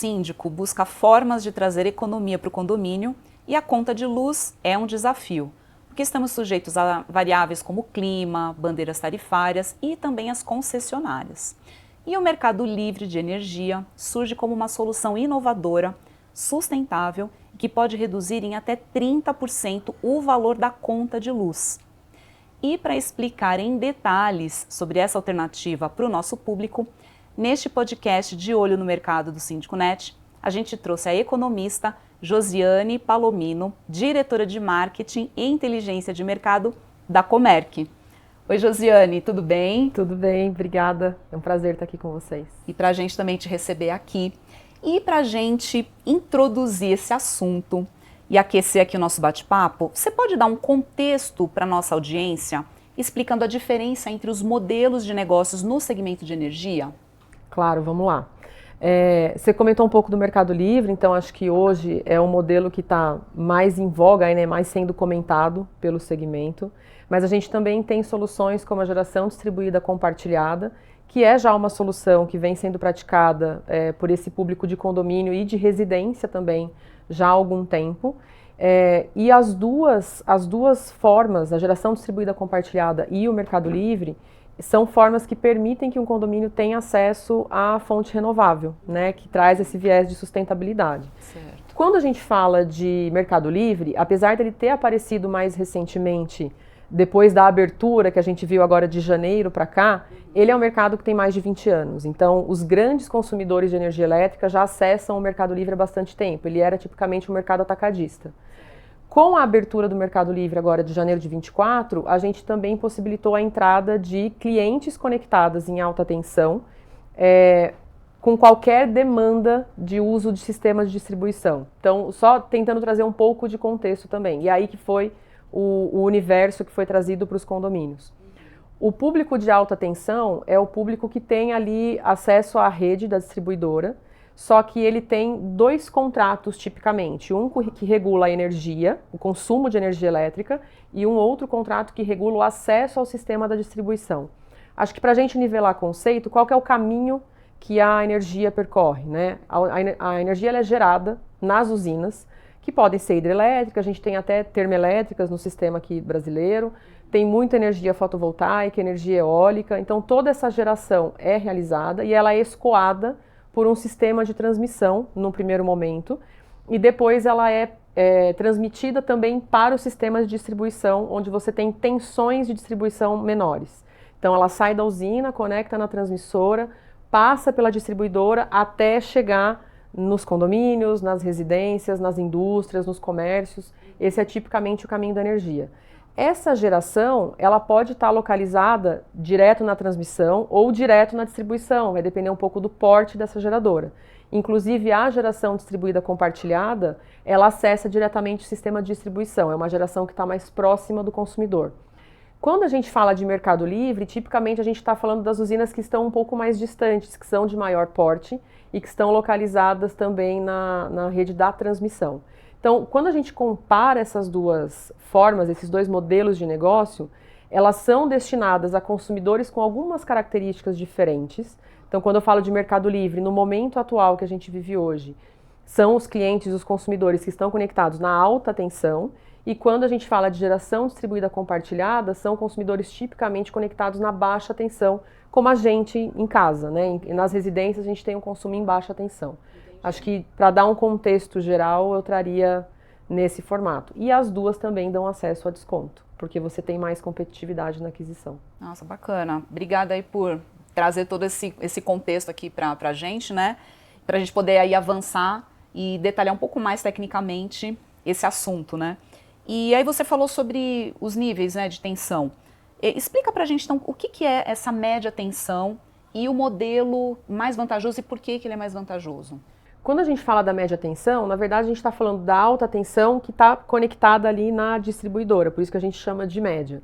síndico busca formas de trazer economia para o condomínio e a conta de luz é um desafio, porque estamos sujeitos a variáveis como clima, bandeiras tarifárias e também as concessionárias. E o mercado livre de energia surge como uma solução inovadora, sustentável, que pode reduzir em até 30% o valor da conta de luz. E para explicar em detalhes sobre essa alternativa para o nosso público, neste podcast De Olho no Mercado do Síndico Net, a gente trouxe a economista Josiane Palomino, diretora de Marketing e Inteligência de Mercado da Comerc. Oi, Josiane, tudo bem? Tudo bem, obrigada. É um prazer estar aqui com vocês. E para a gente também te receber aqui. E para a gente introduzir esse assunto e aquecer aqui o nosso bate-papo, você pode dar um contexto para a nossa audiência, explicando a diferença entre os modelos de negócios no segmento de energia? Claro, vamos lá. Você comentou um pouco do Mercado Livre, então acho que hoje é um modelo que está mais em voga, né, mais sendo comentado pelo segmento, mas a gente também tem soluções como a geração distribuída compartilhada, que é já uma solução que vem sendo praticada por esse público de condomínio e de residência também já há algum tempo. E as duas formas, a geração distribuída compartilhada e o Mercado Livre, são formas que permitem que um condomínio tenha acesso à fonte renovável, né, que traz esse viés de sustentabilidade. Certo. Quando a gente fala de Mercado Livre, apesar dele ter aparecido mais recentemente, depois da abertura que a gente viu agora de janeiro para cá, ele é um mercado que tem mais de 20 anos. Então, os grandes consumidores de energia elétrica já acessam o Mercado Livre há bastante tempo. Ele era tipicamente um mercado atacadista. Com a abertura do Mercado Livre agora de janeiro de 24, a gente também possibilitou a entrada de clientes conectadas em alta tensão, com qualquer demanda de uso de sistemas de distribuição. Então, só tentando trazer um pouco de contexto também. E aí que foi o universo que foi trazido para os condomínios. O público de alta tensão é o público que tem ali acesso à rede da distribuidora, só que ele tem dois contratos tipicamente, um que regula a energia, o consumo de energia elétrica, e um outro contrato que regula o acesso ao sistema da distribuição. Acho que para a gente nivelar conceito, qual que é o caminho que a energia percorre, né? A energia ela é gerada nas usinas, que podem ser hidrelétricas, a gente tem até termoelétricas no sistema aqui brasileiro, tem muita energia fotovoltaica, energia eólica, então toda essa geração é realizada e ela é escoada por um sistema de transmissão no primeiro momento e depois ela é transmitida também para os sistemas de distribuição, onde você tem tensões de distribuição menores. Então ela sai da usina, conecta na transmissora, passa pela distribuidora até chegar nos condomínios, nas residências, nas indústrias, nos comércios. Esse é tipicamente o caminho da energia. Essa geração, ela pode estar localizada direto na transmissão ou direto na distribuição, vai depender um pouco do porte dessa geradora. Inclusive, a geração distribuída compartilhada, ela acessa diretamente o sistema de distribuição, é uma geração que está mais próxima do consumidor. Quando a gente fala de Mercado Livre, tipicamente a gente está falando das usinas que estão um pouco mais distantes, que são de maior porte e que estão localizadas também na rede da transmissão. Então, quando a gente compara essas duas formas, esses dois modelos de negócio, elas são destinadas a consumidores com algumas características diferentes. Então, quando eu falo de Mercado Livre, no momento atual que a gente vive hoje, são os clientes, os consumidores que estão conectados na alta tensão. E quando a gente fala de geração distribuída compartilhada, são consumidores tipicamente conectados na baixa tensão, como a gente em casa, né? Nas residências a gente tem um consumo em baixa tensão. Acho que para dar um contexto geral eu traria nesse formato. E as duas também dão acesso a desconto, porque você tem mais competitividade na aquisição. Nossa, bacana. Obrigada aí por trazer todo esse contexto aqui para a gente, né? Para a gente poder aí avançar e detalhar um pouco mais tecnicamente esse assunto, né? E aí você falou sobre os níveis, né, de tensão. Explica pra gente, então, o que é essa média tensão e o modelo mais vantajoso e por que ele é mais vantajoso? Quando a gente fala da média tensão, na verdade a gente está falando da alta tensão que está conectada ali na distribuidora, por isso que a gente chama de média.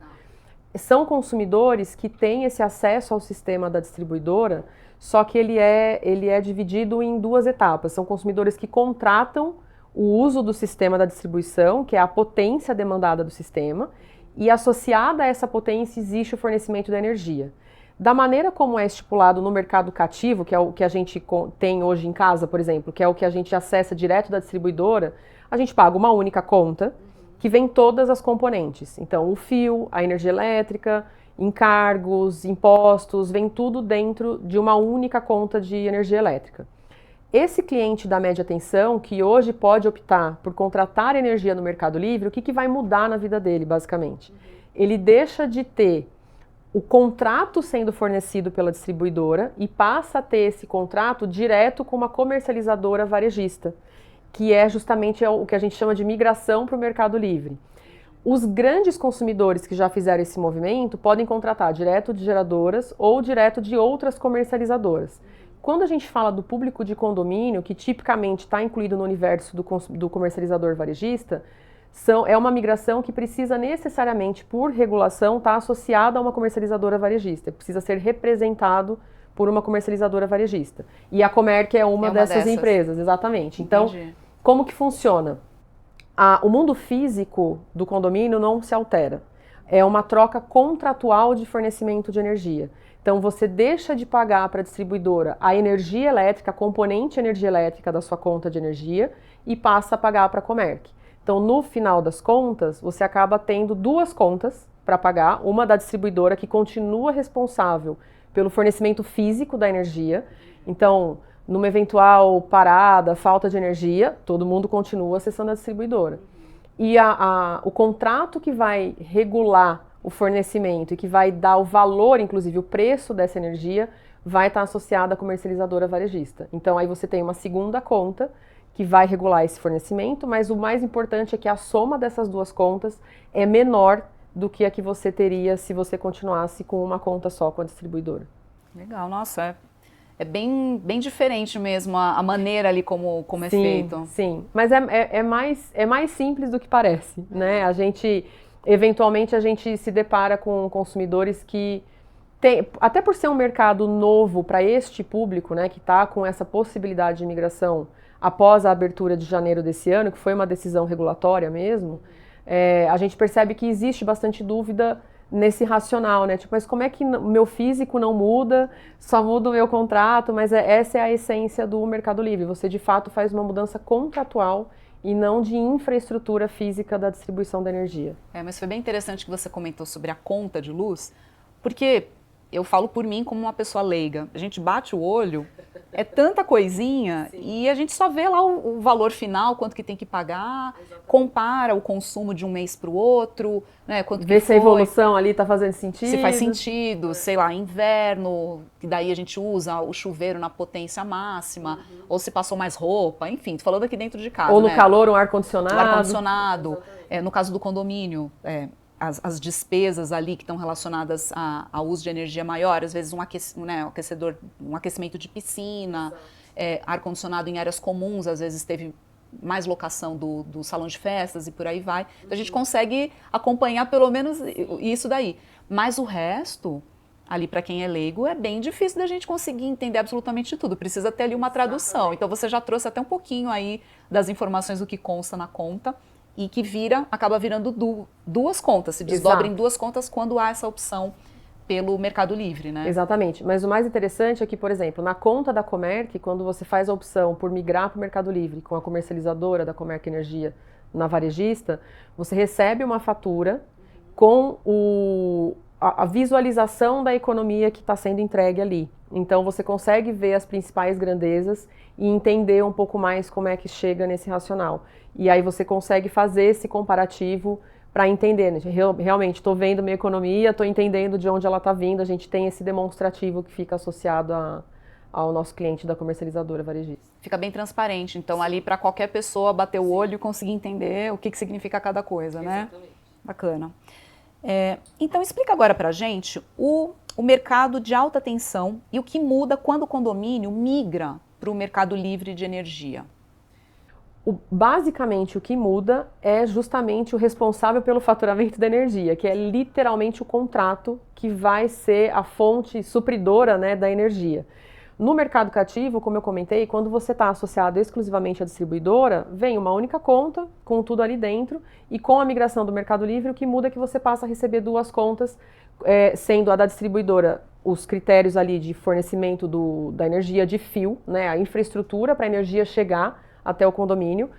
São consumidores que têm esse acesso ao sistema da distribuidora, só que ele é dividido em duas etapas. São consumidores que contratam o uso do sistema da distribuição, que é a potência demandada do sistema, e associada a essa potência existe o fornecimento da energia. Da maneira como é estipulado no mercado cativo, que é o que a gente tem hoje em casa, por exemplo, que é o que a gente acessa direto da distribuidora, a gente paga uma única conta que vem todas as componentes. Então, o fio, a energia elétrica, encargos, impostos, vem tudo dentro de uma única conta de energia elétrica. Esse cliente da média tensão, que hoje pode optar por contratar energia no Mercado Livre, o que vai mudar na vida dele, basicamente? Ele deixa de ter o contrato sendo fornecido pela distribuidora e passa a ter esse contrato direto com uma comercializadora varejista, que é justamente o que a gente chama de migração para o Mercado Livre. Os grandes consumidores que já fizeram esse movimento podem contratar direto de geradoras ou direto de outras comercializadoras. Quando a gente fala do público de condomínio, que tipicamente está incluído no universo do comercializador varejista, é uma migração que precisa necessariamente, por regulação, estar associada a uma comercializadora varejista. Precisa ser representado por uma comercializadora varejista. E a Comerc é uma dessas empresas, exatamente. Então, como que funciona? O mundo físico do condomínio não se altera. É uma troca contratual de fornecimento de energia. Então, você deixa de pagar para a distribuidora a energia elétrica, a componente energia elétrica da sua conta de energia e passa a pagar para a Comerc. Então, no final das contas, você acaba tendo duas contas para pagar, uma da distribuidora que continua responsável pelo fornecimento físico da energia. Então, numa eventual parada, falta de energia, todo mundo continua acessando a distribuidora. E o contrato que vai regular o fornecimento e que vai dar o valor, inclusive o preço dessa energia, vai estar associado à comercializadora varejista. Então, aí você tem uma segunda conta que vai regular esse fornecimento, mas o mais importante é que a soma dessas duas contas é menor do que a que você teria se você continuasse com uma conta só com a distribuidora. Legal, nossa, é bem diferente mesmo a maneira ali como é feito. Sim, mas é mais simples do que parece, né? Eventualmente a gente se depara com consumidores que até por ser um mercado novo para este público, né, que está com essa possibilidade de migração após a abertura de janeiro desse ano, que foi uma decisão regulatória mesmo, a gente percebe que existe bastante dúvida nesse racional, né? Tipo, mas como é que o meu físico não muda, só muda o meu contrato, mas essa é a essência do Mercado Livre. Você, de fato, faz uma mudança contratual e não de infraestrutura física da distribuição da energia. Mas foi bem interessante que você comentou sobre a conta de luz, porque eu falo por mim como uma pessoa leiga. A gente bate o olho, é tanta coisinha, e a gente só vê lá o valor final, quanto que tem que pagar, compara o consumo de um mês para o outro, né, quanto vê se a evolução ali está fazendo sentido. Se faz sentido, sei lá, inverno, que daí a gente usa o chuveiro na potência máxima, ou se passou mais roupa, enfim, tô falando aqui dentro de casa. Ou no calor, um ar-condicionado. Um ar-condicionado, no caso do condomínio, as despesas ali que estão relacionadas ao uso de energia maior, às vezes um aquecimento de piscina, ar-condicionado em áreas comuns, às vezes teve mais locação do salão de festas e por aí vai. Então a gente consegue acompanhar pelo menos isso daí. Mas o resto, ali para quem é leigo, é bem difícil da gente conseguir entender absolutamente tudo. Precisa ter ali uma tradução. Então você já trouxe até um pouquinho aí das informações do que consta na conta. E que acaba virando duas contas, se desdobra em duas contas quando há essa opção pelo Mercado Livre, né? Exatamente, mas o mais interessante é que, por exemplo, na conta da Comerc, quando você faz a opção por migrar para o Mercado Livre com a comercializadora da Comerc Energia na varejista, você recebe uma fatura com a visualização da economia que está sendo entregue ali. Então você consegue ver as principais grandezas e entender um pouco mais como é que chega nesse racional. E aí você consegue fazer esse comparativo para entender, né? Realmente estou vendo minha economia, estou entendendo de onde ela está vindo, a gente tem esse demonstrativo que fica associado ao nosso cliente da comercializadora varejista. Fica bem transparente, então ali para qualquer pessoa bater o olho e conseguir entender o que significa cada coisa, né? Exatamente. Bacana. Então explica agora para a gente o mercado de alta tensão e o que muda quando o condomínio migra para o Mercado Livre de energia. Basicamente o que muda é justamente o responsável pelo faturamento da energia, que é literalmente o contrato que vai ser a fonte supridora, né, da energia. No mercado cativo, como eu comentei, quando você está associado exclusivamente à distribuidora, vem uma única conta com tudo ali dentro, e com a migração do Mercado Livre, o que muda é que você passa a receber duas contas, sendo a da distribuidora os critérios ali de fornecimento da energia de fio, né, a infraestrutura para a energia chegar até o condomínio,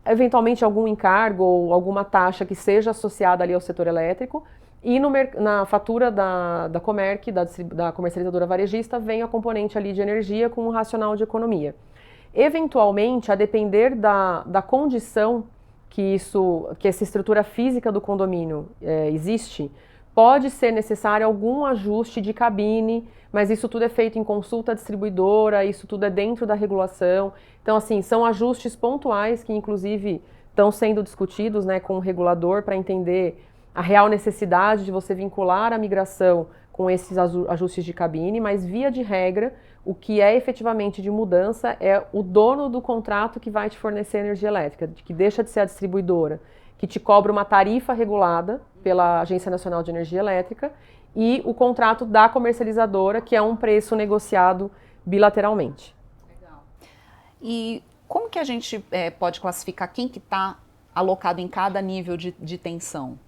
eventualmente algum encargo ou alguma taxa que seja associada ali ao setor elétrico, e na fatura da Comerc, da comercializadora varejista, vem a componente ali de energia com um racional de economia. Eventualmente, a depender da condição que essa estrutura física do condomínio existe, pode ser necessário algum ajuste de cabine, mas isso tudo é feito em consulta distribuidora, isso tudo é dentro da regulação. Então, assim, são ajustes pontuais que, inclusive, estão sendo discutidos, né, com o regulador para entender a real necessidade de você vincular a migração com esses ajustes de cabine, mas, via de regra, o que é efetivamente de mudança é o dono do contrato que vai te fornecer energia elétrica, que deixa de ser a distribuidora, que te cobra uma tarifa regulada pela Agência Nacional de Energia Elétrica, e o contrato da comercializadora, que é um preço negociado bilateralmente. Legal. E como que a gente pode classificar quem que está alocado em cada nível de tensão?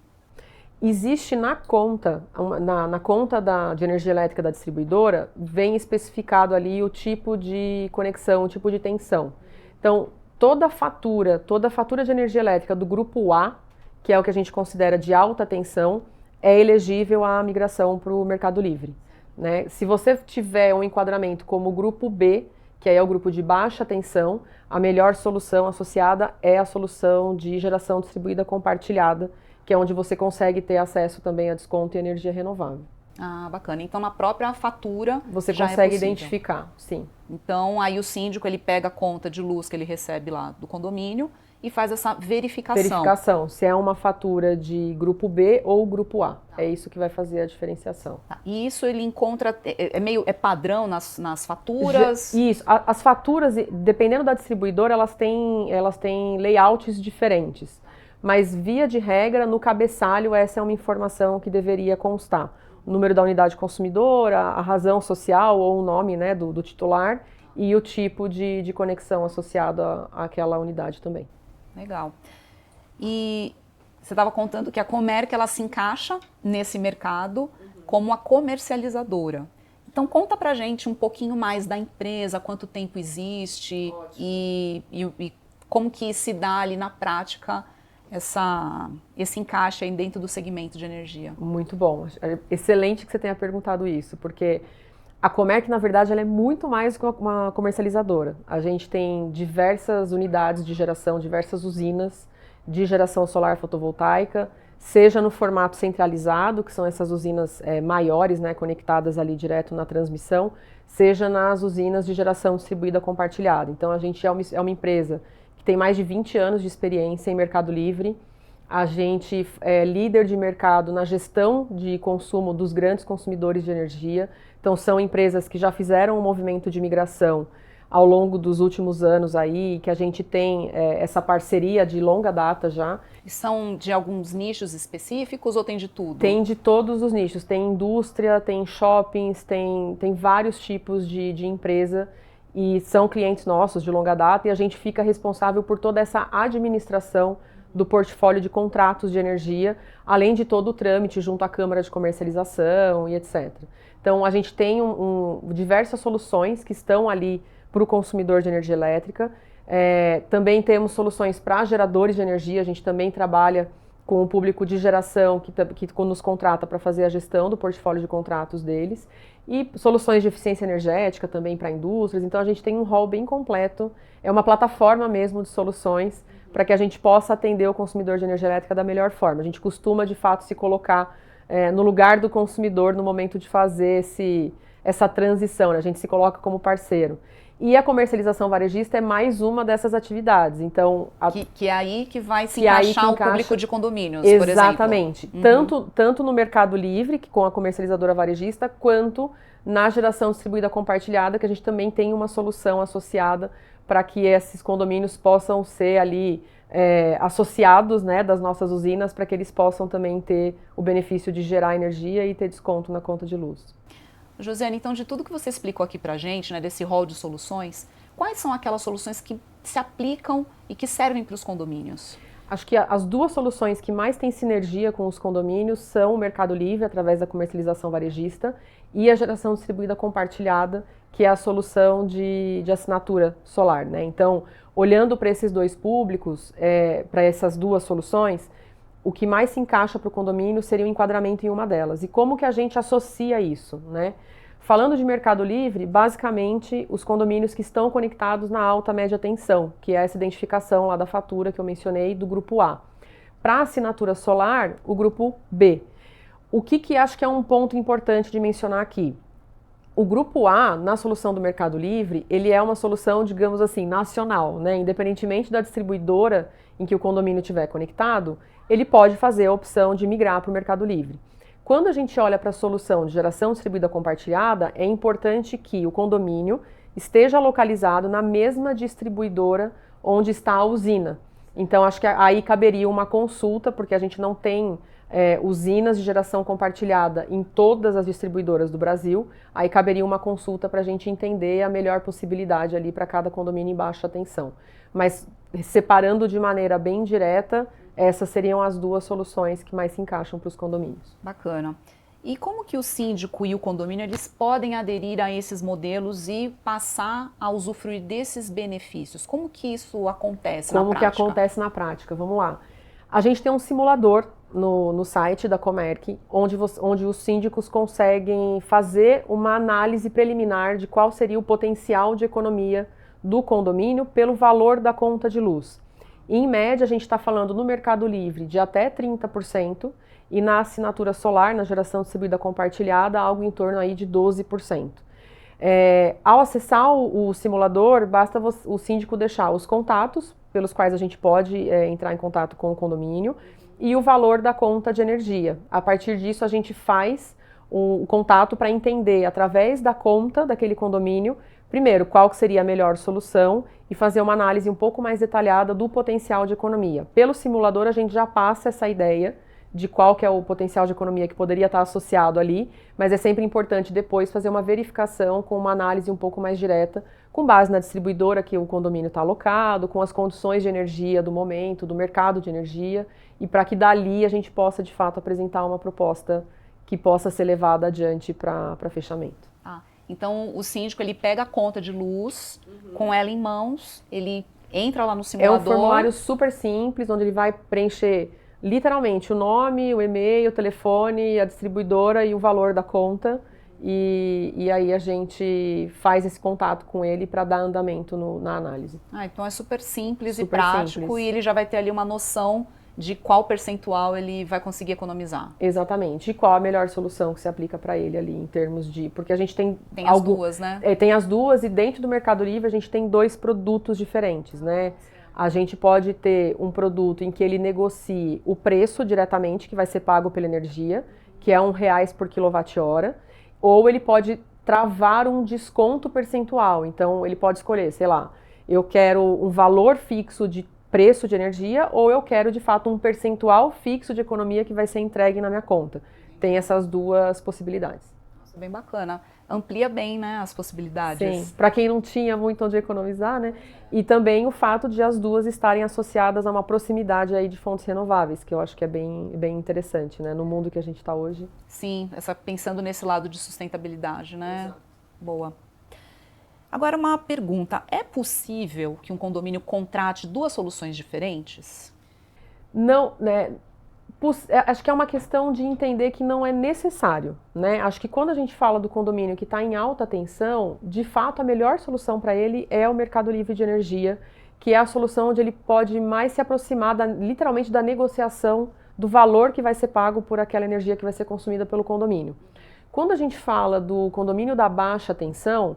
Existe na conta, na conta de energia elétrica da distribuidora, vem especificado ali o tipo de conexão, o tipo de tensão. Então, toda fatura de energia elétrica do grupo A, que é o que a gente considera de alta tensão, é elegível à migração para o Mercado Livre, né? Se você tiver um enquadramento como o grupo B, que aí é o grupo de baixa tensão, a melhor solução associada é a solução de geração distribuída compartilhada, que é onde você consegue ter acesso também a desconto e energia renovável. Ah, bacana. Então, na própria fatura você já consegue é possível identificar, sim. Então, aí o síndico, ele pega a conta de luz que ele recebe lá do condomínio e faz essa verificação. Verificação, se é uma fatura de grupo B ou grupo A. Tá. É isso que vai fazer a diferenciação. Tá. E isso ele encontra, é padrão nas faturas? Isso, as faturas, dependendo da distribuidora, elas têm layouts diferentes. Mas, via de regra, no cabeçalho, essa é uma informação que deveria constar. O número da unidade consumidora, a razão social ou o nome, né, do titular, e o tipo de conexão associado àquela unidade também. Legal. E você estava contando que a Comerc, ela se encaixa nesse mercado como a comercializadora. Então, conta pra gente um pouquinho mais da empresa, quanto tempo existe e como que se dá ali na prática esse encaixe aí dentro do segmento de energia. Muito bom. Excelente que você tenha perguntado isso, porque a Comerc, na verdade, ela é muito mais que uma comercializadora. A gente tem diversas unidades de geração, diversas usinas de geração solar fotovoltaica, seja no formato centralizado, que são essas usinas maiores, né, conectadas ali direto na transmissão, seja nas usinas de geração distribuída compartilhada. Então, a gente é uma empresa que tem mais de 20 anos de experiência em Mercado Livre. A gente é líder de mercado na gestão de consumo dos grandes consumidores de energia. Então, são empresas que já fizeram um movimento de migração ao longo dos últimos anos aí, que a gente tem essa parceria de longa data já. E são de alguns nichos específicos ou tem de tudo? Tem de todos os nichos. Tem indústria, tem shoppings, tem vários tipos de empresa. E são clientes nossos de longa data e a gente fica responsável por toda essa administração do portfólio de contratos de energia, além de todo o trâmite junto à Câmara de Comercialização e etc. Então, a gente tem diversas soluções que estão ali para o consumidor de energia elétrica. Também temos soluções para geradores de energia, a gente também trabalha com o público de geração que nos contrata para fazer a gestão do portfólio de contratos deles. E soluções de eficiência energética também para indústrias. Então, a gente tem um rol bem completo. É uma plataforma mesmo de soluções para que a gente possa atender o consumidor de energia elétrica da melhor forma. A gente costuma, de fato, se colocar no lugar do consumidor no momento de fazer essa transição, né? A gente se coloca como parceiro. E a comercialização varejista é mais uma dessas atividades. Então, que é aí que vai se encaixar o público de condomínios, por exemplo. Exatamente. Tanto no Mercado Livre, com a comercializadora varejista, quanto na geração distribuída compartilhada, que a gente também tem uma solução associada para que esses condomínios possam ser ali associados, né, das nossas usinas, para que eles possam também ter o benefício de gerar energia e ter desconto na conta de luz. Josiane, então, de tudo que você explicou aqui pra gente, né, desse rol de soluções, quais são aquelas soluções que se aplicam e que servem para os condomínios? Acho que as duas soluções que mais têm sinergia com os condomínios são o Mercado Livre, através da comercialização varejista, e a geração distribuída compartilhada, que é a solução de assinatura solar, né? Então, olhando para esses dois públicos, para essas duas soluções, o que mais se encaixa para o condomínio seria o enquadramento em uma delas. E como que a gente associa isso, né? Falando de Mercado Livre, basicamente os condomínios que estão conectados na alta média tensão, que é essa identificação lá da fatura que eu mencionei do grupo A. Para assinatura solar, o grupo B. O que acho que é um ponto importante de mencionar aqui? O grupo A, na solução do Mercado Livre, ele é uma solução, digamos assim, nacional, né? Independentemente da distribuidora em que o condomínio estiver conectado, ele pode fazer a opção de migrar para o Mercado Livre. Quando a gente olha para a solução de geração distribuída compartilhada, é importante que o condomínio esteja localizado na mesma distribuidora onde está a usina. Então, acho que aí caberia uma consulta, porque a gente não tem usinas de geração compartilhada em todas as distribuidoras do Brasil. Aí caberia uma consulta para a gente entender a melhor possibilidade ali para cada condomínio em baixa tensão. Mas separando de maneira bem direta, essas seriam as duas soluções que mais se encaixam para os condomínios. Bacana. E como que o síndico e o condomínio eles podem aderir a esses modelos e passar a usufruir desses benefícios? Como que isso acontece na prática? Como que acontece na prática? Vamos lá. A gente tem um simulador no site da Comerc, onde os síndicos conseguem fazer uma análise preliminar de qual seria o potencial de economia do condomínio pelo valor da conta de luz. Em média, a gente está falando no Mercado Livre de até 30% e na assinatura solar, na geração distribuída compartilhada, algo em torno aí de 12%. Ao acessar o simulador, basta o síndico deixar os contatos pelos quais a gente pode entrar em contato com o condomínio e o valor da conta de energia. A partir disso, a gente faz o contato para entender, através da conta daquele condomínio, primeiro, qual que seria a melhor solução e fazer uma análise um pouco mais detalhada do potencial de economia. Pelo simulador, a gente já passa essa ideia de qual que é o potencial de economia que poderia estar associado ali, mas é sempre importante depois fazer uma verificação com uma análise um pouco mais direta, com base na distribuidora que o condomínio está alocado, com as condições de energia do momento, do mercado de energia, e para que dali a gente possa, de fato, apresentar uma proposta que possa ser levada adiante para fechamento. Então, o síndico, ele pega a conta de luz, com ela em mãos, ele entra lá no simulador. É um formulário super simples, onde ele vai preencher, literalmente, o nome, o e-mail, o telefone, a distribuidora e o valor da conta. E aí a gente faz esse contato com ele para dar andamento na análise. Então é super simples e prático, e ele já vai ter ali uma noção de qual percentual ele vai conseguir economizar. Exatamente. E qual a melhor solução que se aplica para ele ali em termos de... Porque a gente tem... as duas, né? Tem as duas, e dentro do Mercado Livre a gente tem dois produtos diferentes, né? A gente pode ter um produto em que ele negocie o preço diretamente, que vai ser pago pela energia, que é R$1 por quilowatt-hora, ou ele pode travar um desconto percentual. Então ele pode escolher, sei lá, eu quero um valor fixo de preço de energia, ou eu quero, de fato, um percentual fixo de economia que vai ser entregue na minha conta. Tem essas duas possibilidades. Nossa, bem bacana. Amplia bem, né, as possibilidades. Sim, para quem não tinha muito onde economizar, né? E também o fato de as duas estarem associadas a uma proximidade aí de fontes renováveis, que eu acho que é bem interessante, né, no mundo que a gente está hoje. Sim, pensando nesse lado de sustentabilidade, né? Exato. Boa. Agora, uma pergunta: é possível que um condomínio contrate duas soluções diferentes? Não, né? Acho que é uma questão de entender que não é necessário, né? Acho que quando a gente fala do condomínio que está em alta tensão, de fato a melhor solução para ele é o Mercado Livre de Energia, que é a solução onde ele pode mais se aproximar literalmente da negociação do valor que vai ser pago por aquela energia que vai ser consumida pelo condomínio. Quando a gente fala do condomínio da baixa tensão,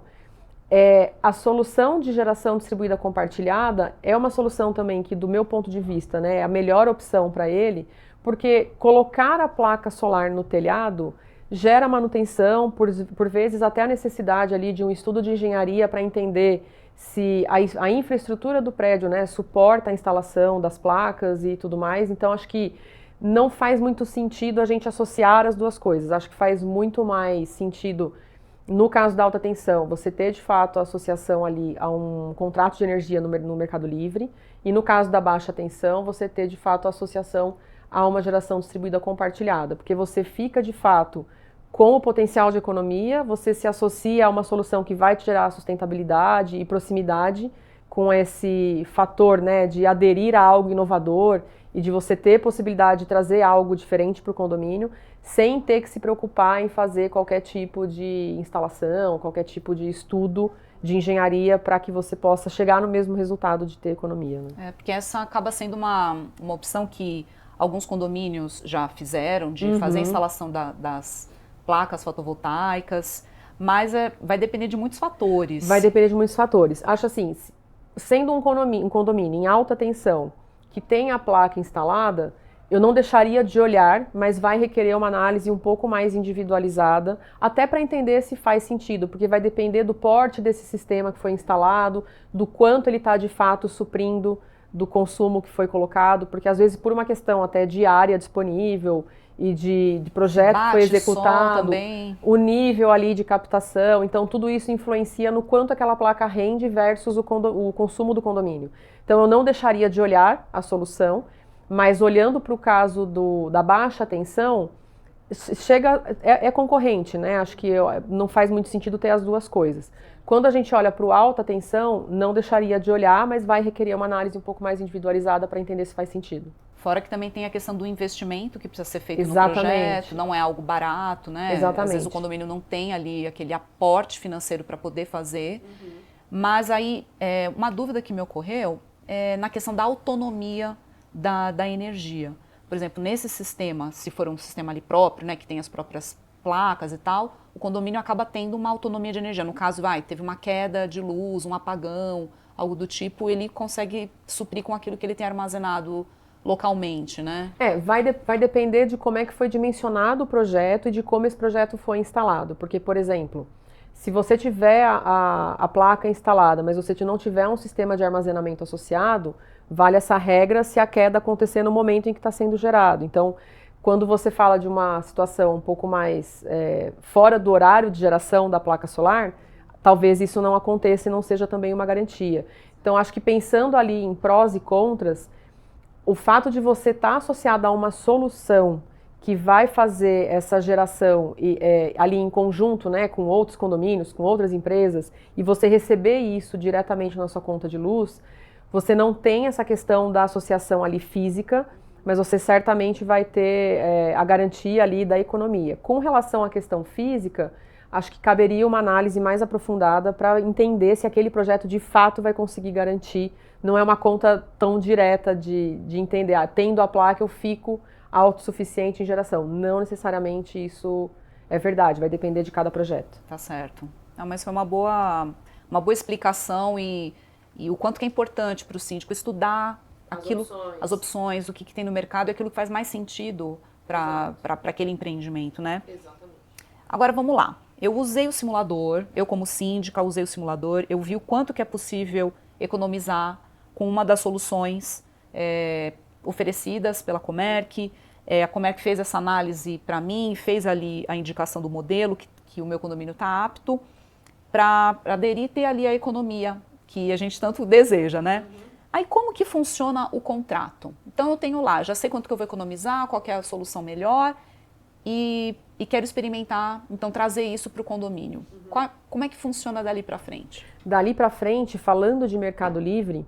a solução de geração distribuída compartilhada é uma solução também que, do meu ponto de vista, né, é a melhor opção para ele, porque colocar a placa solar no telhado gera manutenção, por vezes até a necessidade ali de um estudo de engenharia para entender se a infraestrutura do prédio, né, suporta a instalação das placas e tudo mais. Então acho que não faz muito sentido a gente associar as duas coisas. Acho que faz muito mais sentido, no caso da alta tensão, você ter de fato a associação ali a um contrato de energia no Mercado Livre, e no caso da baixa tensão, você ter de fato a associação a uma geração distribuída compartilhada, porque você fica de fato com o potencial de economia, você se associa a uma solução que vai te gerar sustentabilidade e proximidade com esse fator, né, de aderir a algo inovador e de você ter possibilidade de trazer algo diferente para o condomínio, sem ter que se preocupar em fazer qualquer tipo de instalação, qualquer tipo de estudo de engenharia para que você possa chegar no mesmo resultado de ter economia. Né? Porque essa acaba sendo uma opção que alguns condomínios já fizeram, de fazer a instalação das placas fotovoltaicas, mas vai depender de muitos fatores. Vai depender de muitos fatores. Acho assim, sendo um condomínio em alta tensão, que tem a placa instalada, eu não deixaria de olhar, mas vai requerer uma análise um pouco mais individualizada, até para entender se faz sentido, porque vai depender do porte desse sistema que foi instalado, do quanto ele está de fato suprindo do consumo que foi colocado, porque às vezes por uma questão até de área disponível e de projeto que foi executado, o nível ali de captação, então tudo isso influencia no quanto aquela placa rende versus o consumo do condomínio. Então eu não deixaria de olhar a solução, mas olhando para o caso da baixa tensão, é concorrente, né? Acho que não faz muito sentido ter as duas coisas. Quando a gente olha para o alta tensão, não deixaria de olhar, mas vai requerer uma análise um pouco mais individualizada para entender se faz sentido. Fora que também tem a questão do investimento que precisa ser feito Exatamente. no projeto, não é algo barato, né? Exatamente. Às vezes o condomínio não tem ali aquele aporte financeiro para poder fazer. Mas aí, uma dúvida que me ocorreu é na questão da autonomia da energia. Por exemplo, nesse sistema, se for um sistema ali próprio, né, que tem as próprias placas e tal, o condomínio acaba tendo uma autonomia de energia. No caso, teve uma queda de luz, um apagão, algo do tipo, ele consegue suprir com aquilo que ele tem armazenado localmente, né? Vai depender de como é que foi dimensionado o projeto e de como esse projeto foi instalado. Porque, por exemplo, se você tiver a placa instalada, mas você não tiver um sistema de armazenamento associado, vale essa regra se a queda acontecer no momento em que está sendo gerado. Então, quando você fala de uma situação um pouco mais fora do horário de geração da placa solar, talvez isso não aconteça e não seja também uma garantia. Então, acho que pensando ali em prós e contras, o fato de você estar associado a uma solução que vai fazer essa geração ali em conjunto, né, com outros condomínios, com outras empresas, e você receber isso diretamente na sua conta de luz, você não tem essa questão da associação ali física, mas você certamente vai ter a garantia ali da economia. Com relação à questão física, acho que caberia uma análise mais aprofundada para entender se aquele projeto de fato vai conseguir garantir. Não é uma conta tão direta de entender, tendo a placa eu fico autossuficiente em geração. Não necessariamente isso é verdade, vai depender de cada projeto. Tá certo. Não, mas foi uma boa explicação e o quanto que é importante para o síndico estudar as opções, o que tem no mercado e aquilo que faz mais sentido para aquele empreendimento, né? Exatamente. Agora vamos lá. Eu usei o simulador, eu como síndica usei o simulador, eu vi o quanto que é possível economizar com uma das soluções oferecidas pela Comerc. A Comerc fez essa análise para mim, fez ali a indicação do modelo que o meu condomínio está apto para aderir e ter ali a economia que a gente tanto deseja, né? Aí como que funciona o contrato? Então eu tenho lá, já sei quanto que eu vou economizar, qual que é a solução melhor e quero experimentar, então trazer isso para o condomínio. Como é que funciona dali para frente? Dali para frente, falando de Mercado Livre,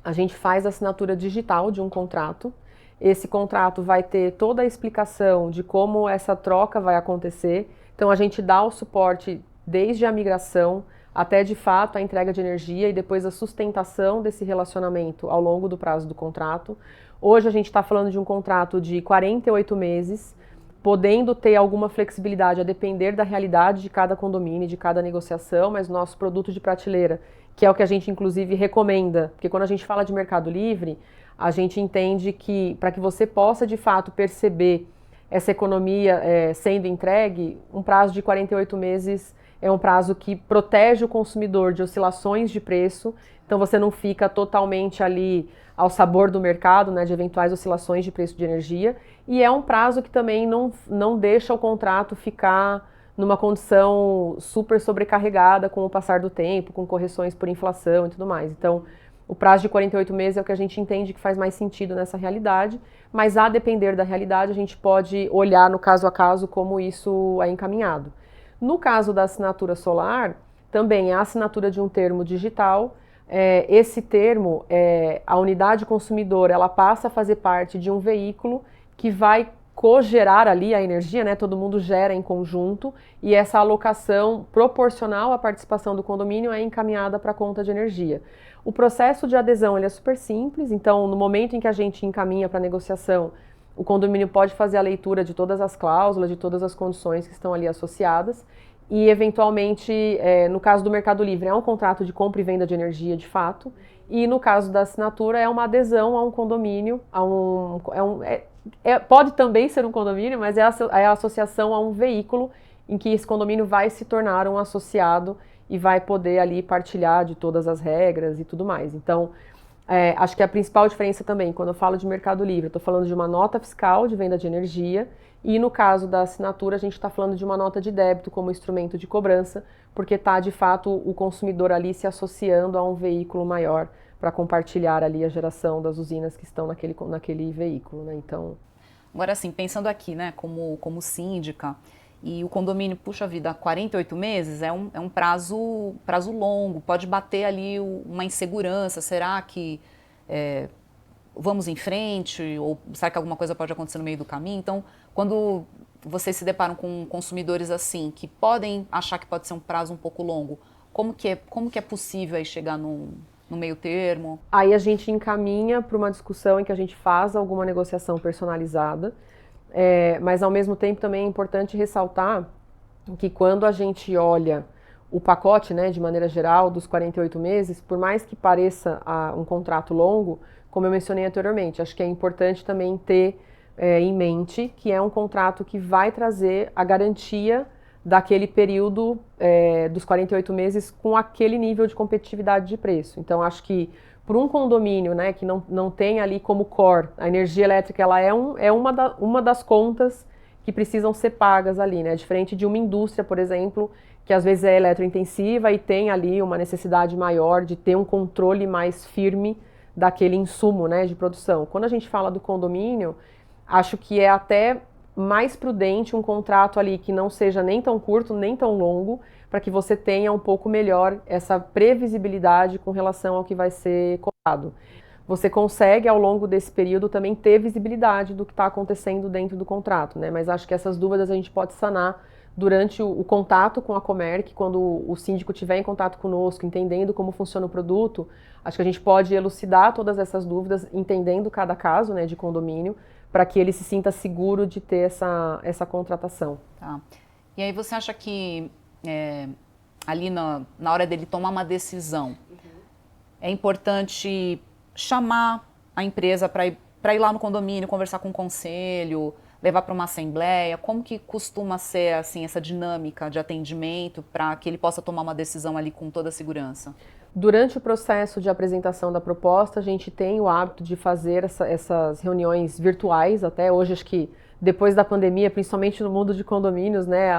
a gente faz a assinatura digital de um contrato. Esse contrato vai ter toda a explicação de como essa troca vai acontecer. Então a gente dá o suporte desde a migração até de fato a entrega de energia e depois a sustentação desse relacionamento ao longo do prazo do contrato. Hoje a gente está falando de um contrato de 48 meses, podendo ter alguma flexibilidade a depender da realidade de cada condomínio, de cada negociação, mas nosso produto de prateleira, que é o que a gente inclusive recomenda, porque quando a gente fala de Mercado Livre, a gente entende que para que você possa de fato perceber essa economia sendo entregue, um prazo de 48 meses é um prazo que protege o consumidor de oscilações de preço, então você não fica totalmente ali ao sabor do mercado, né, de eventuais oscilações de preço de energia, e é um prazo que também não deixa o contrato ficar numa condição super sobrecarregada com o passar do tempo, com correções por inflação e tudo mais. Então, O prazo de 48 meses é o que a gente entende que faz mais sentido nessa realidade, mas a depender da realidade a gente pode olhar no caso a caso como isso é encaminhado. No caso da assinatura solar, também é a assinatura de um termo digital. Esse termo, a unidade consumidora, ela passa a fazer parte de um veículo que vai cogerar ali a energia, né? Todo mundo gera em conjunto e essa alocação proporcional à participação do condomínio é encaminhada para a conta de energia. O processo de adesão ele é super simples, então no momento em que a gente encaminha para a negociação, o condomínio pode fazer a leitura de todas as cláusulas, de todas as condições que estão ali associadas e eventualmente, no caso do Mercado Livre, é um contrato de compra e venda de energia de fato, e no caso da assinatura é uma adesão a um condomínio, pode também ser um condomínio, mas é a associação a um veículo em que esse condomínio vai se tornar um associado e vai poder ali partilhar de todas as regras e tudo mais. Então, acho que a principal diferença também, quando eu falo de Mercado Livre, eu estou falando de uma nota fiscal de venda de energia e no caso da assinatura a gente está falando de uma nota de débito como instrumento de cobrança, porque está de fato o consumidor ali se associando a um veículo maior para compartilhar ali a geração das usinas que estão naquele veículo, né? Então, agora assim, pensando aqui, né, como síndica, e o condomínio, puxa vida, 48 meses é um prazo longo, pode bater ali uma insegurança, será que vamos em frente, ou será que alguma coisa pode acontecer no meio do caminho? Então, quando vocês se deparam com consumidores assim, que podem achar que pode ser um prazo um pouco longo, como que é possível aí chegar no meio termo? Aí a gente encaminha para uma discussão em que a gente faz alguma negociação personalizada, mas ao mesmo tempo também é importante ressaltar que quando a gente olha o pacote, né, de maneira geral, dos 48 meses, por mais que pareça um contrato longo, como eu mencionei anteriormente, acho que é importante também ter em mente que é um contrato que vai trazer a garantia daquele período dos 48 meses com aquele nível de competitividade de preço. Então, acho que por um condomínio, né, que não tem ali como core, a energia elétrica ela é uma das contas que precisam ser pagas ali, né, diferente de uma indústria, por exemplo, que às vezes é eletrointensiva e tem ali uma necessidade maior de ter um controle mais firme daquele insumo, né, de produção. Quando a gente fala do condomínio, acho que é até mais prudente um contrato ali que não seja nem tão curto, nem tão longo, para que você tenha um pouco melhor essa previsibilidade com relação ao que vai ser cobrado. Você consegue, ao longo desse período, também ter visibilidade do que está acontecendo dentro do contrato, né? Mas acho que essas dúvidas a gente pode sanar durante o contato com a Comerc, quando o síndico estiver em contato conosco, entendendo como funciona o produto, acho que a gente pode elucidar todas essas dúvidas, entendendo cada caso, né, de condomínio, para que ele se sinta seguro de ter essa contratação. Tá. E aí você acha que ali na hora dele tomar uma decisão, é importante chamar a empresa para ir lá no condomínio, conversar com o conselho, levar para uma assembleia? Como que costuma ser assim, essa dinâmica de atendimento para que ele possa tomar uma decisão ali com toda a segurança? Durante o processo de apresentação da proposta, a gente tem o hábito de fazer essas reuniões virtuais. Até hoje, acho que depois da pandemia, principalmente no mundo de condomínios, né,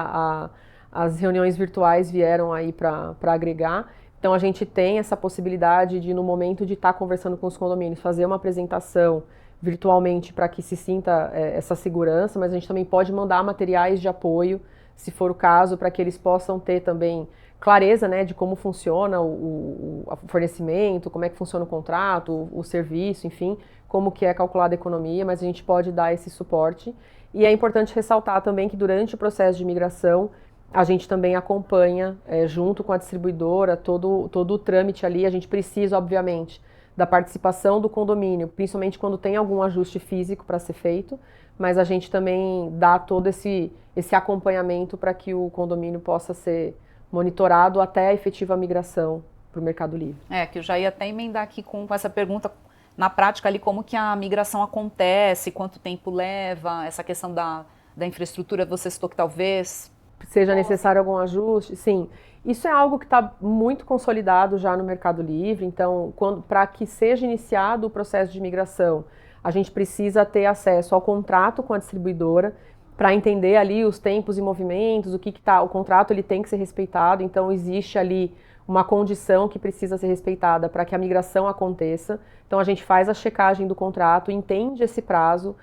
as reuniões virtuais vieram aí para agregar. Então, a gente tem essa possibilidade de, no momento de estar conversando com os condomínios, fazer uma apresentação virtualmente para que se sinta essa segurança, mas a gente também pode mandar materiais de apoio, se for o caso, para que eles possam ter também clareza, né, de como funciona o fornecimento, como é que funciona o contrato, o serviço, enfim, como que é calculada a economia, mas a gente pode dar esse suporte. E é importante ressaltar também que durante o processo de migração, a gente também acompanha, junto com a distribuidora, todo o trâmite ali. A gente precisa, obviamente, da participação do condomínio, principalmente quando tem algum ajuste físico para ser feito, mas a gente também dá todo esse acompanhamento para que o condomínio possa ser monitorado até a efetiva migração para o Mercado Livre. Que eu já ia até emendar aqui com essa pergunta, na prática ali, como que a migração acontece, quanto tempo leva, essa questão da infraestrutura, você citou que talvez seja necessário algum ajuste, sim. Isso é algo que está muito consolidado já no Mercado Livre, então, para que seja iniciado o processo de migração, a gente precisa ter acesso ao contrato com a distribuidora, para entender ali os tempos e movimentos, o contrato ele tem que ser respeitado, então existe ali uma condição que precisa ser respeitada para que a migração aconteça. Então a gente faz a checagem do contrato, entende esse prazo.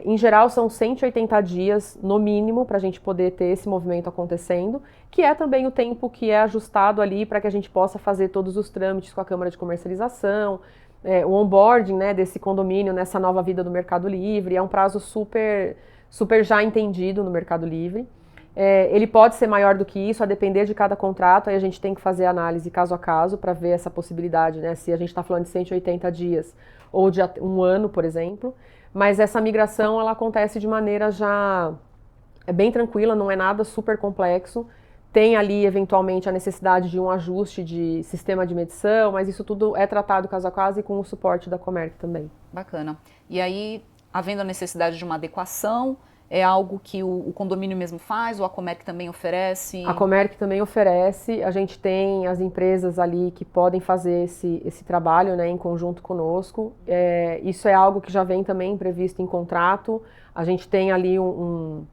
Em geral são 180 dias no mínimo para a gente poder ter esse movimento acontecendo, que é também o tempo que é ajustado ali para que a gente possa fazer todos os trâmites com a Câmara de Comercialização, o onboarding, né, desse condomínio nessa nova vida do Mercado Livre. É um prazo super já entendido no Mercado Livre. Ele pode ser maior do que isso, a depender de cada contrato, aí a gente tem que fazer análise caso a caso para ver essa possibilidade, né, se a gente está falando de 180 dias ou de um ano, por exemplo. Mas essa migração, ela acontece de maneira já bem tranquila, não é nada super complexo. Tem ali, eventualmente, a necessidade de um ajuste de sistema de medição, mas isso tudo é tratado caso a caso e com o suporte da Comerc também. Bacana. E aí, havendo a necessidade de uma adequação, é algo que o condomínio mesmo faz ou a Comerc também oferece? A Comerc também oferece. A gente tem as empresas ali que podem fazer esse trabalho, né, em conjunto conosco. Isso é algo que já vem também previsto em contrato. A gente tem ali um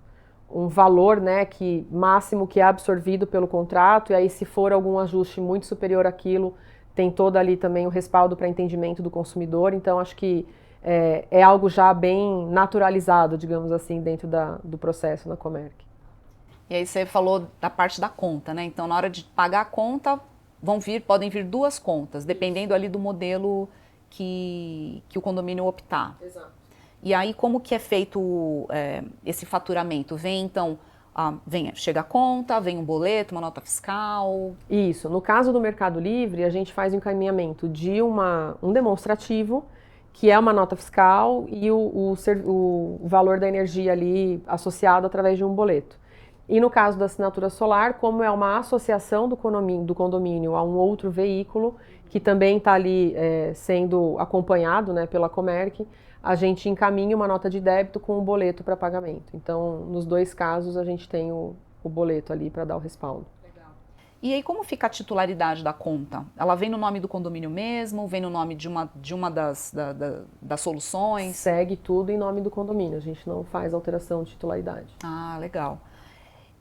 valor, né, máximo que é absorvido pelo contrato, e aí se for algum ajuste muito superior àquilo, tem todo ali também o respaldo para entendimento do consumidor. Então acho que é algo já bem naturalizado, digamos assim, dentro do processo na Comerc. E aí você falou da parte da conta, né? Então na hora de pagar a conta, podem vir duas contas, dependendo ali do modelo que o condomínio optar. Exato. E aí como que é feito esse faturamento? Chega a conta, vem um boleto, uma nota fiscal? Isso. No caso do Mercado Livre, a gente faz o encaminhamento de um demonstrativo, que é uma nota fiscal, e o valor da energia ali associado através de um boleto. E no caso da assinatura solar, como é uma associação do condomínio a um outro veículo, que também está ali sendo acompanhado, né, pela Comerc, a gente encaminha uma nota de débito com um boleto para pagamento. Então, nos dois casos, a gente tem o boleto ali para dar o respaldo. E aí como fica a titularidade da conta? Ela vem no nome do condomínio mesmo? Vem no nome de uma das soluções? Segue tudo em nome do condomínio, a gente não faz alteração de titularidade. Ah, legal.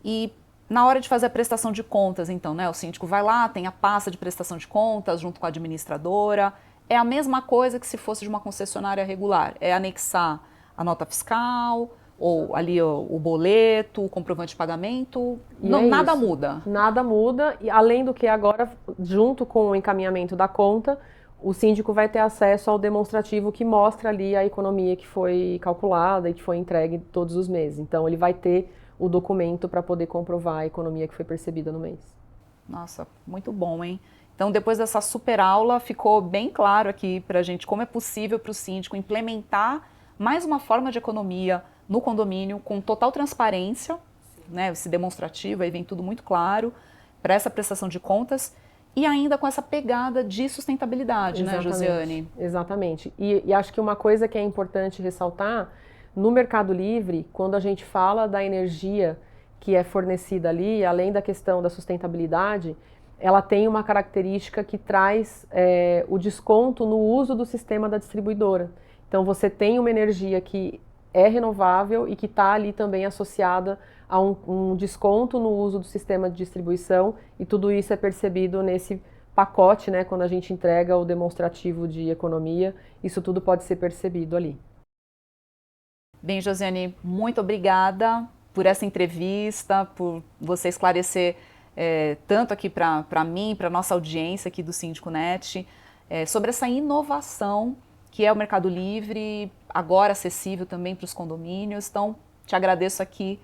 E na hora de fazer a prestação de contas, então, né, o síndico vai lá, tem a pasta de prestação de contas junto com a administradora. É a mesma coisa que se fosse de uma concessionária regular. É anexar a nota fiscal, ou ali o boleto, o comprovante de pagamento, nada muda. Nada muda, e além do que agora, junto com o encaminhamento da conta, o síndico vai ter acesso ao demonstrativo que mostra ali a economia que foi calculada e que foi entregue todos os meses. Então ele vai ter o documento para poder comprovar a economia que foi percebida no mês. Nossa, muito bom, hein? Então, depois dessa super aula, ficou bem claro aqui para a gente como é possível para o síndico implementar mais uma forma de economia no condomínio com total transparência, né, esse demonstrativo, aí vem tudo muito claro, para essa prestação de contas e ainda com essa pegada de sustentabilidade, Exatamente, né, Josiane? Exatamente. E acho que uma coisa que é importante ressaltar, no Mercado Livre, quando a gente fala da energia que é fornecida ali, além da questão da sustentabilidade, ela tem uma característica que traz o desconto no uso do sistema da distribuidora. Então você tem uma energia que é renovável e que está ali também associada a um desconto no uso do sistema de distribuição, e tudo isso é percebido nesse pacote, né, quando a gente entrega o demonstrativo de economia, isso tudo pode ser percebido ali. Bem, Josiane, muito obrigada por essa entrevista, por você esclarecer tanto aqui para mim, para a nossa audiência aqui do Síndico Net, sobre essa inovação que é o Mercado Livre, agora acessível também para os condomínios. Então, te agradeço aqui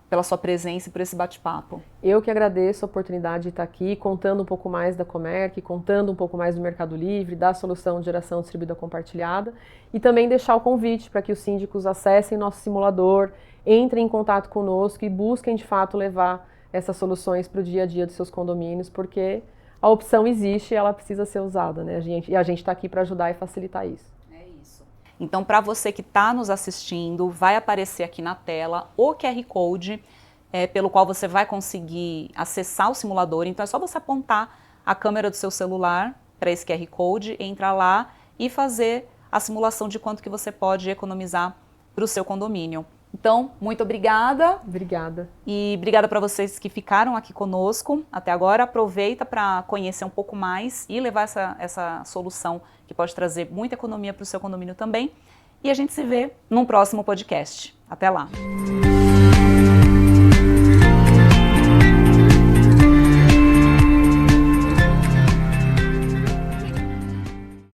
pela sua presença e por esse bate-papo. Eu que agradeço a oportunidade de estar aqui, contando um pouco mais da Comerc, contando um pouco mais do Mercado Livre, da solução de geração distribuída compartilhada, e também deixar o convite para que os síndicos acessem nosso simulador, entrem em contato conosco e busquem de fato levar essas soluções para o dia a dia dos seus condomínios, porque a opção existe e ela precisa ser usada, né? E a gente está aqui para ajudar e facilitar isso. É isso. Então, para você que está nos assistindo, vai aparecer aqui na tela o QR Code pelo qual você vai conseguir acessar o simulador. Então, é só você apontar a câmera do seu celular para esse QR Code, entrar lá e fazer a simulação de quanto que você pode economizar para o seu condomínio. Então, muito obrigada. Obrigada. E obrigada para vocês que ficaram aqui conosco até agora. Aproveita para conhecer um pouco mais e levar essa solução que pode trazer muita economia para o seu condomínio também. E a gente se vê num próximo podcast. Até lá!